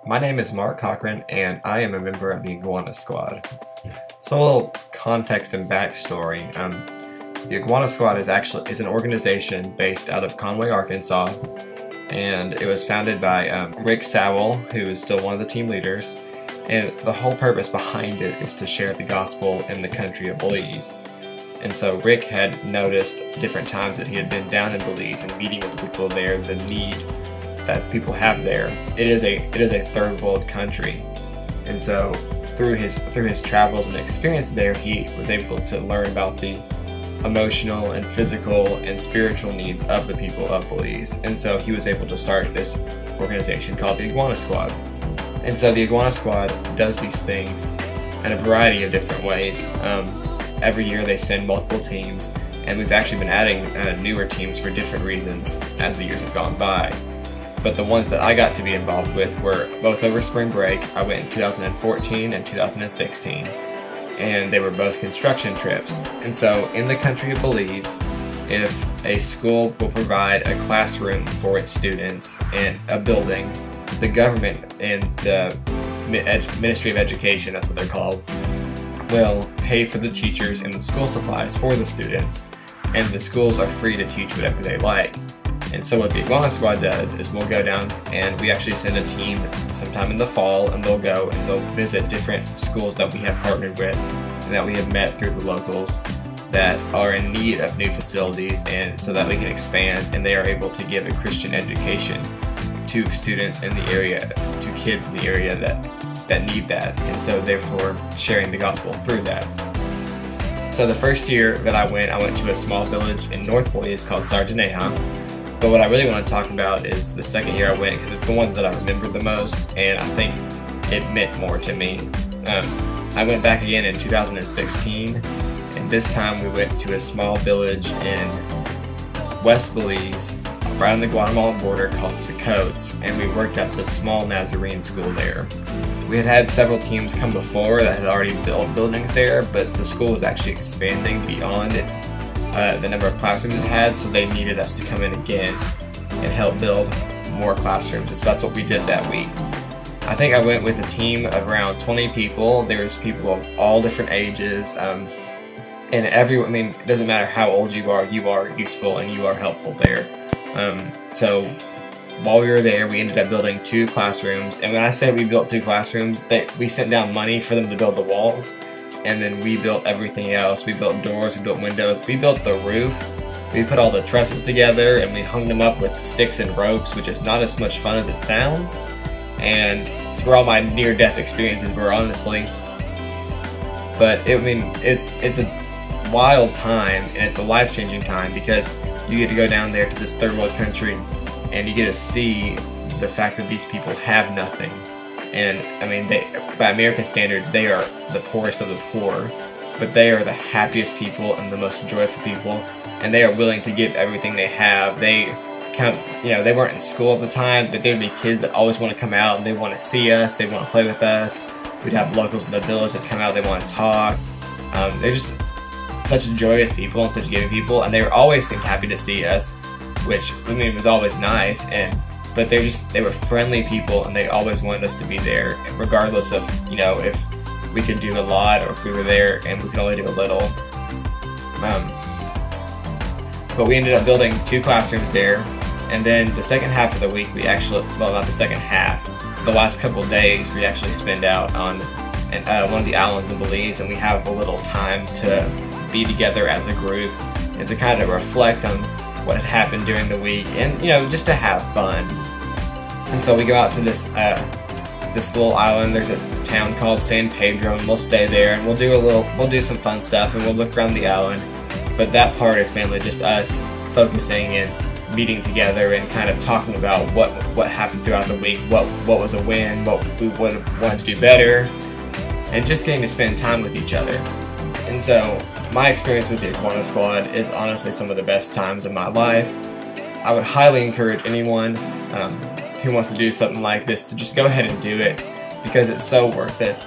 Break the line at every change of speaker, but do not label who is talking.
My name is Marc Cochran, and I am a member of the Iguana Squad. So a little context and backstory. The Iguana Squad is an organization based out of Conway, Arkansas, and it was founded by Rick Sowell, who is still one of the team leaders. And the whole purpose behind it is to share the gospel in the country of Belize. And so Rick had noticed different times that he had been down in Belize and meeting with the people there, the need that people have there. It is a third world country, and so through his travels and experience there, he was able to learn about the emotional and physical and spiritual needs of the people of Belize. And so he was able to start this organization called the Iguana Squad. And so the Iguana Squad does these things in a variety of different ways. Every year they send multiple teams, and we've actually been adding newer teams for different reasons as the years have gone by. But the ones that I got to be involved with were both over spring break. I went in 2014 and 2016, and they were both construction trips. And so in the country of Belize, if a school will provide a classroom for its students and a building, the government and the Ministry of Education, that's what they're called, will pay for the teachers and the school supplies for the students, and the schools are free to teach whatever they like. And so what the Iguana Squad does is we'll go down and we actually send a team sometime in the fall, and they'll go and they'll visit different schools that we have partnered with and that we have met through the locals that are in need of new facilities, and so that we can expand and they are able to give a Christian education to students in the area, to kids in the area that need that, and so therefore sharing the gospel through that. So the first year that I went to a small village in North Belize called Sardineja. But what I really want to talk about is the second year I went, because it's the one that I remember the most, and I think it meant more to me. I went back again in 2016, and this time we went to a small village in West Belize, right on the Guatemalan border, called Socotes, and we worked at the small Nazarene school there. We had several teams come before that had already built buildings there, but the school was actually expanding beyond the number of classrooms it had, so they needed us to come in again and help build more classrooms. And so that's what we did that week. I think I went with a team of around 20 people. There was people of all different ages, and it doesn't matter how old you are useful and you are helpful there. So while we were there, we ended up building 2 classrooms, and when I say we built 2 classrooms, we sent down money for them to build the walls, and then we built everything else. We built doors, we built windows, we built the roof, we put all the trusses together, and we hung them up with sticks and ropes, which is not as much fun as it sounds, and it's where all my near-death experiences were, honestly. But it's a wild time, and it's a life-changing time, because you get to go down there to this third world country, and you get to see the fact that these people have nothing. And by American standards, they are the poorest of the poor, but they are the happiest people and the most joyful people, and they are willing to give everything they have. They weren't in school at the time, but there'd be kids that always want to come out and they want to see us, they want to play with us. We'd have locals in the village that come out, they want to talk. They're just such joyous people and such giving people, and they always seemed happy to see us, which was always nice. But they were friendly people, and they always wanted us to be there, regardless of, if we could do a lot or if we were there and we could only do a little. But we ended up building 2 classrooms there, and then the second half of the week not the second half, the last couple of days we actually spend out on one of the islands in Belize, and we have a little time to be together as a group and to kind of reflect on what had happened during the week, and just to have fun. And so we go out to this little island. There's a town called San Pedro, and we'll stay there, and we'll do some fun stuff, and we'll look around the island. But that part is mainly just us focusing and meeting together and kind of talking about what happened throughout the week, what was a win, what we would have wanted to do better, and just getting to spend time with each other. And so my experience with the Iguana Squad is honestly some of the best times of my life. I would highly encourage anyone who wants to do something like this to just go ahead and do it, because it's so worth it.